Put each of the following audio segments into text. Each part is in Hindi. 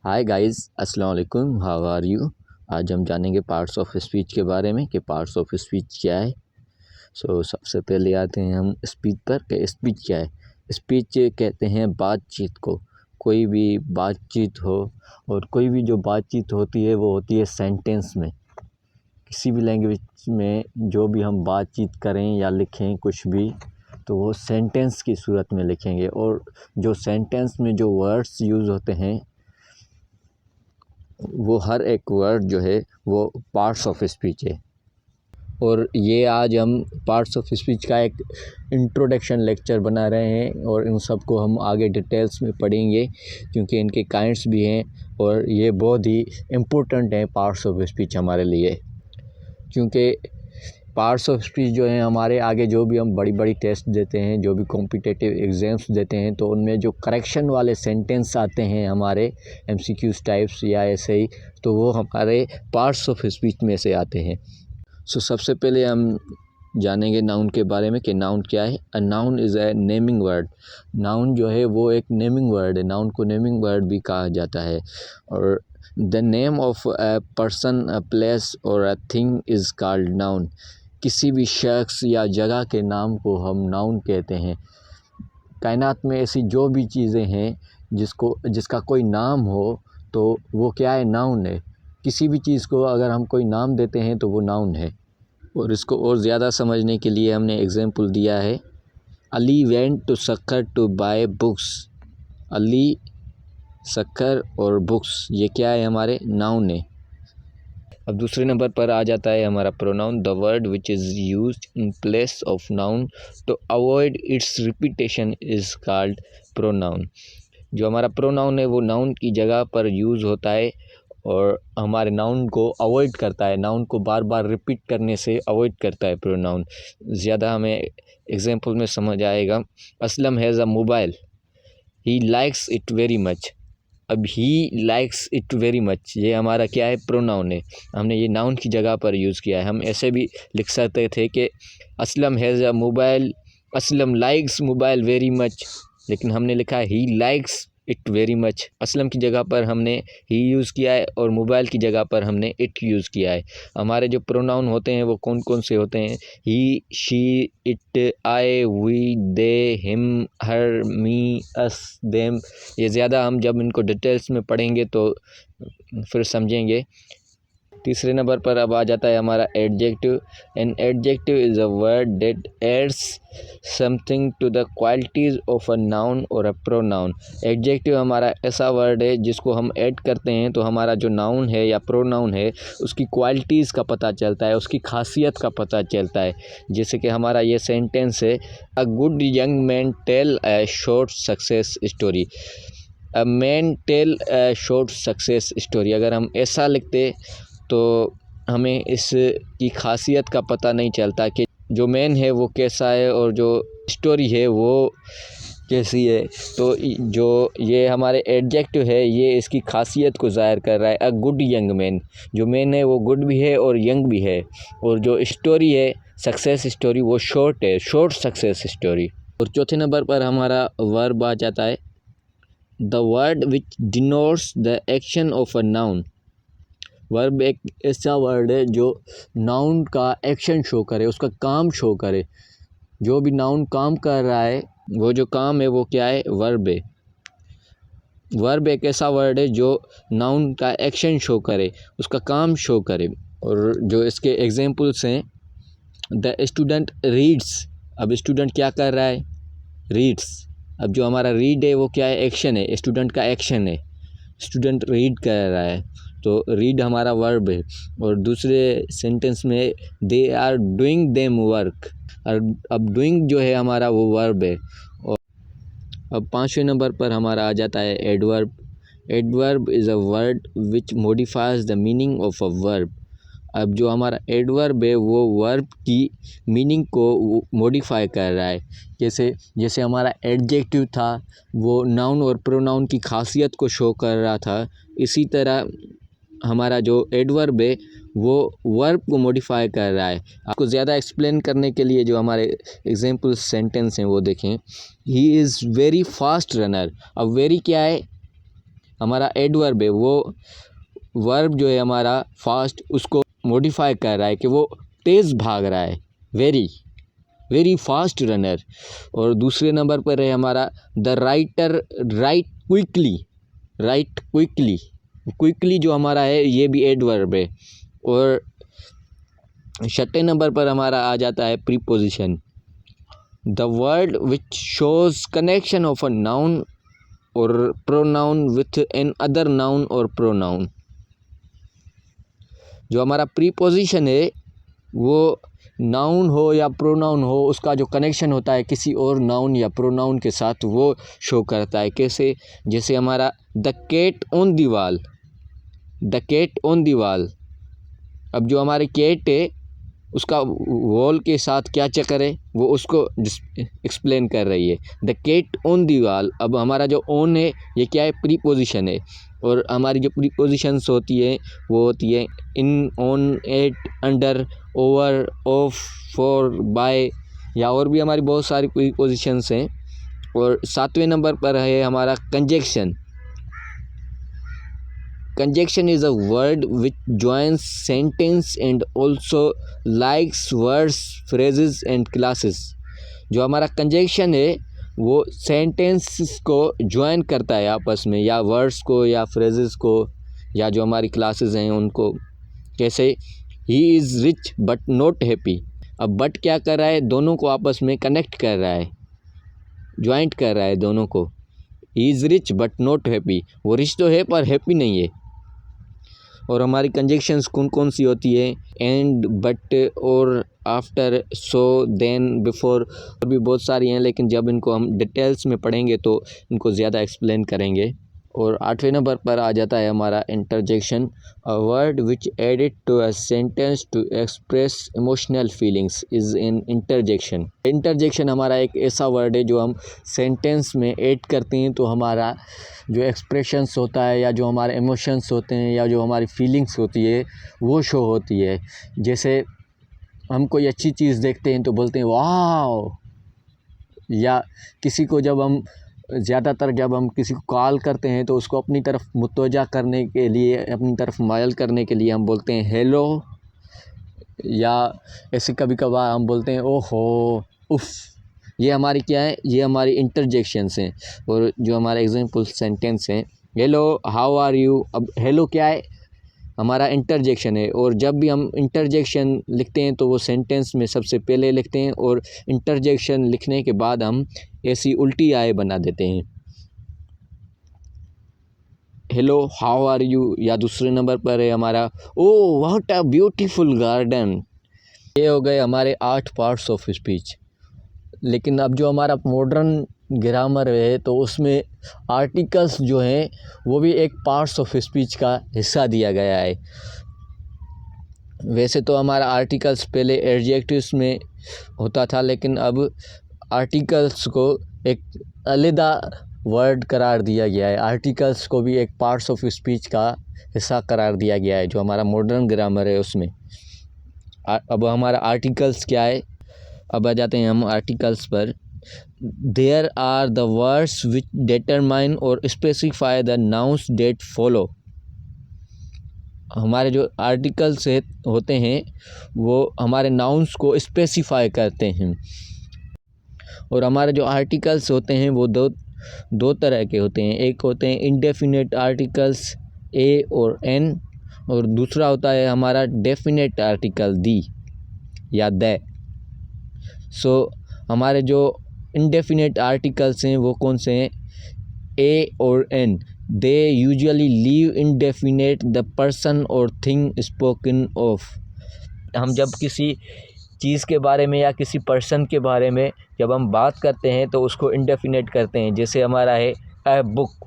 हाय गाइस, अस्सलाम वालेकुम, हाउ आर यू। आज हम जानेंगे पार्ट्स ऑफ स्पीच के बारे में कि पार्ट्स ऑफ स्पीच क्या है। सबसे पहले आते हैं हम स्पीच पर कि स्पीच क्या है। स्पीच कहते हैं बातचीत को। कोई भी बातचीत हो और कोई भी जो बातचीत होती है वो होती है सेंटेंस में। किसी भी लैंग्वेज में जो भी हम बातचीत करें या लिखें कुछ भी, तो वो सेंटेंस की सूरत में लिखेंगे। और जो सेंटेंस में जो वर्ड्स यूज़ होते हैं वो हर एक वर्ड जो है वो पार्ट्स ऑफ स्पीच है। और ये आज हम पार्ट्स ऑफ स्पीच का एक इंट्रोडक्शन लेक्चर बना रहे हैं और इन सब को हम आगे डिटेल्स में पढ़ेंगे क्योंकि इनके काइंड्स भी हैं और ये बहुत ही इम्पोर्टेंट हैं पार्ट्स ऑफ स्पीच हमारे लिए। क्योंकि पार्ट्स ऑफ स्पीच जो हैं हमारे आगे जो भी हम बड़ी बड़ी टेस्ट देते हैं, जो भी कॉम्पिटिटिव एग्ज़ाम्स देते हैं, तो उनमें जो करेक्शन वाले सेंटेंस आते हैं हमारे एमसीक्यूज़ टाइप्स या ऐसे ही, तो वो हमारे पार्ट्स ऑफ स्पीच में से आते हैं। सबसे पहले हम जानेंगे नाउन के बारे में कि नाउन क्या है। A noun is a naming word. Noun जो है वो एक नेमिंग वर्ड है। नाउन को नेमिंग वर्ड भी कहा जाता है। और the name of a person, a place और a thing is called noun. किसी भी शख्स या जगह के नाम को हम नाउन कहते हैं। कायनात में ऐसी जो भी चीज़ें हैं जिसका कोई नाम हो तो वो क्या है, नाउन है। किसी भी चीज़ को अगर हम कोई नाम देते हैं तो वो नाउन है। और इसको और ज़्यादा समझने के लिए हमने एग्जाम्पल दिया है, Ali went to Sukkur to buy books. Ali, Sukkur और बुक्स, ये क्या है, हमारे नाउन है। अब दूसरे नंबर पर आ जाता है हमारा pronoun. The word which is used in place of noun to avoid its repetition is called pronoun. जो हमारा प्रोनाउन है वो नाउन की जगह पर यूज़ होता है और हमारे नाउन को अवॉइड करता है, नाउन को बार बार रिपीट करने से अवॉइड करता है प्रोनाउन। ज़्यादा हमें एग्जांपल में समझ आएगा। Aslam has a mobile, he likes it very much. अब he likes it very much, ये हमारा क्या है, प्रोनाउन है। हमने ये नाउन की जगह पर यूज़ किया है। हम ऐसे भी लिख सकते थे कि Aslam has a mobile, Aslam likes mobile very much, लेकिन हमने लिखा ही likes it very much. Aslam की जगह पर हमने ही यूज़ किया है और मोबाइल की जगह पर हमने इट यूज़ किया है। हमारे जो प्रोनाउन होते हैं वो कौन कौन से होते हैं, he, she, it, I, we, they, him, her, me, us, them. ये ज़्यादा हम जब इनको डिटेल्स में पढ़ेंगे तो फिर समझेंगे। तीसरे नंबर पर अब आ जाता है हमारा adjective. An adjective is a word that adds something to the qualities of a noun और अ प्रोनाउन। एडजेक्टिव हमारा ऐसा वर्ड है जिसको हम ऐड करते हैं तो हमारा जो नाउन है या प्रोनाउन है उसकी क्वालिटीज़ का पता चलता है, उसकी खासियत का पता चलता है। जैसे कि हमारा ये सेंटेंस है, a good young man tell a short success story. A man tell a short success story, अगर हम ऐसा लिखते तो हमें इसकी खासियत का पता नहीं चलता कि जो मैन है वो कैसा है और जो स्टोरी है वो कैसी है। तो जो ये हमारे एडजेक्टिव है ये इसकी खासियत को ज़ाहिर कर रहा है। अ गुड यंग मैन, जो मैन है वो गुड भी है और यंग भी है। और जो स्टोरी है, सक्सेस स्टोरी, वो शॉर्ट है, शॉर्ट सक्सेस स्टोरी। और चौथे नंबर पर हमारा वर्ब आ जाता है, the word which denotes the action of a noun. Verb एक ऐसा वर्ड है जो नाउन का एक्शन शो करे, उसका काम शो करे। जो भी नाउन काम कर रहा है वो जो काम है वो क्या है, वर्ब है। वर्ब एक ऐसा वर्ड है जो नाउन का एक्शन शो करे, उसका काम शो करे। और जो इसके एग्जांपल्स हैं, द स्टूडेंट रीड्स। अब स्टूडेंट क्या कर रहा है, रीड्स। अब जो हमारा रीड है वो क्या है, एक्शन है, स्टूडेंट का एक्शन है, स्टूडेंट रीड कर रहा है, तो रीड हमारा वर्ब है। और दूसरे सेंटेंस में they are doing them work, और अब डूइंग जो है हमारा वो वर्ब है। और अब पाँचवें नंबर पर हमारा आ जाता है adverb. Adverb is a word which modifies the meaning of a verb. अब जो हमारा एडवर्ब है वो वर्ब की मीनिंग को मॉडिफाई कर रहा है। जैसे हमारा एडजेक्टिव था वो नाउन और प्रोनाउन की खासियत को शो कर रहा था, इसी तरह हमारा जो एडवर्ब है वो वर्ब को मॉडिफाई कर रहा है। आपको ज़्यादा एक्सप्लेन करने के लिए जो हमारे एग्जाम्पल सेंटेंस हैं वो देखें। He is very fast runner. अब वेरी क्या है, हमारा एडवर्ब है वो वर्ब जो है हमारा फास्ट उसको मॉडिफाई कर रहा है कि वो तेज़ भाग रहा है, वेरी फास्ट रनर। और दूसरे नंबर पर है हमारा द राइटर राइट क्विकली जो हमारा है ये भी एडवर्ब है। और छठे नंबर पर हमारा आ जाता है preposition, the word which shows connection of a noun और pronoun with another noun और प्रोनाउन। जो हमारा प्रीपोजिशन है वो नाउन हो या प्रोनाउन हो, उसका जो कनेक्शन होता है किसी और नाउन या प्रोनाउन के साथ वो शो करता है। कैसे? जैसे हमारा द कैट ऑन दी वाल। अब जो हमारे कैट है उसका वॉल के साथ क्या चक्कर है वो उसको एक्सप्लेन कर रही है, द कैट ऑन दी वाल। अब हमारा जो ऑन है ये क्या है? प्रीपोजिशन है। और हमारी जो प्रीपोजिशंस होती है वो होती है in, on, at, under, over, of, for, by, या और भी हमारी बहुत सारी प्रीपोजिशंस हैं। और सातवें नंबर पर है हमारा conjunction. Conjunction is a word which joins sentence and also likes words, phrases and classes। जो हमारा कंजक्शन है वो सेंटेंस को ज्वाइन करता है आपस में, या वर्ड्स को या फ्रेजेस को या जो हमारी क्लासेस हैं उनको। कैसे? He is rich but not happy. अब बट क्या कर रहा है? दोनों को आपस में कनेक्ट कर रहा है, ज्वाइंट कर रहा है दोनों को। He is rich but not happy, वो रिच तो है पर हैप्पी नहीं है। और हमारी कंजक्शंस कौन कौन सी होती है? एंड, बट, और, आफ्टर, सो, देन, बिफोर, और भी बहुत सारी हैं, लेकिन जब इनको हम डिटेल्स में पढ़ेंगे तो इनको ज़्यादा एक्सप्लेन करेंगे। और आठवें नंबर पर आ जाता है हमारा interjection, a word which added to a sentence to express emotional feelings is an interjection. Interjection हमारा एक ऐसा वर्ड है जो हम सेंटेंस में ऐड करते हैं तो हमारा जो एक्सप्रेशंस होता है या जो हमारे इमोशंस होते हैं या जो हमारी फीलिंग्स होती है वो शो होती है। जैसे हम कोई अच्छी चीज़ देखते हैं तो बोलते हैं वाओ, या किसी को जब हम ज़्यादातर जब हम किसी को कॉल करते हैं तो उसको अपनी तरफ मुतवज्जा करने के लिए, अपनी तरफ मायल करने के लिए हम बोलते हैं हेलो, या ऐसे कभी कभार हम बोलते हैं ओहो, उफ़। ये हमारी क्या है? ये हमारी इंटरजेक्शंस हैं। और जो हमारा एग्जाम्पल सेंटेंस हैं, हेलो हाउ आर यू। अब हेलो क्या है? हमारा इंटरजेक्शन है। और जब भी हम इंटरजेक्शन लिखते हैं तो वो सेंटेंस में सबसे पहले लिखते हैं और इंटरजेक्शन लिखने के बाद हम ऐसी उल्टी आय बना देते हैं, हेलो हाउ आर यू। या दूसरे नंबर पर है हमारा oh what a beautiful garden. ये हो गए हमारे 8 पार्ट्स ऑफ स्पीच। लेकिन अब जो हमारा मॉडर्न ग्रामर है तो उसमें आर्टिकल्स जो हैं वो भी एक पार्ट्स ऑफ स्पीच का हिस्सा दिया गया है। वैसे तो हमारा आर्टिकल्स पहले एडजेक्टिव्स में होता था, लेकिन अब आर्टिकल्स को एक अलग वर्ड करार दिया गया है। आर्टिकल्स को भी एक पार्ट्स ऑफ स्पीच का हिस्सा करार दिया गया है जो हमारा मॉडर्न ग्रामर है उसमें। अब हमारा आर्टिकल्स क्या है? अब आ जाते हैं हम आर्टिकल्स पर। There are the words which determine और specify the nouns that follow. हमारे जो आर्टिकल्स होते हैं वो हमारे नाउन्स को स्पेसिफाई करते हैं। और हमारे जो आर्टिकल्स होते हैं वो दो तरह के होते हैं। एक होते हैं इंडेफिनेट आर्टिकल्स ए और एन, और दूसरा होता है हमारा डेफिनेट आर्टिकल दी या द। हमारे जो इंडेफिनेट आर्टिकल्स हैं वो कौन से हैं? ए और an. They usually leave indefinite the person और थिंग स्पोकन ऑफ। हम जब किसी चीज़ के बारे में या किसी पर्सन के बारे में जब हम बात करते हैं तो उसको इंडेफिनेट करते हैं। जैसे हमारा है अ बुक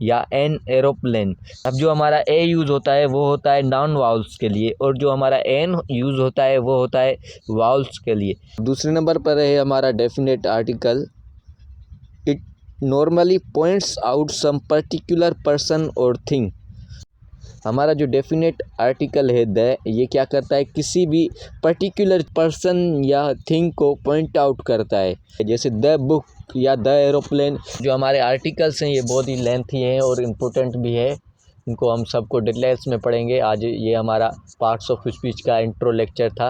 या एन एरोप्लेन। अब जो हमारा ए यूज़ होता है वो होता है नॉन वाउल्स के लिए, और जो हमारा एन यूज़ होता है वो होता है वाउल्स के लिए। दूसरे नंबर पर है हमारा definite article. It normally points out some particular person और थिंग। हमारा जो डेफिनेट आर्टिकल है द, ये क्या करता है, किसी भी पर्टिकुलर पर्सन या थिंग को पॉइंट आउट करता है। जैसे द बुक या द एरोप्लेन, जो हमारे आर्टिकल्स हैं ये बहुत ही लेंथी हैं और इम्पोर्टेंट भी है, इनको हम सबको डिटेल्स में पढ़ेंगे। आज ये हमारा पार्ट्स ऑफ स्पीच का इंट्रो लेक्चर था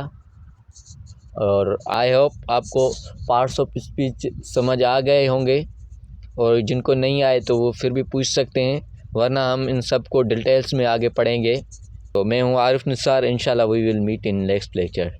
और आई होप आपको पार्ट्स ऑफ स्पीच समझ आ गए होंगे, और जिनको नहीं आए तो वो फिर भी पूछ सकते हैं, वरना हम इन सब को डिटेल्स में आगे पढ़ेंगे। तो मैं हूँ आरिफ निसार, इंशाल्लाह we will meet in next lecture.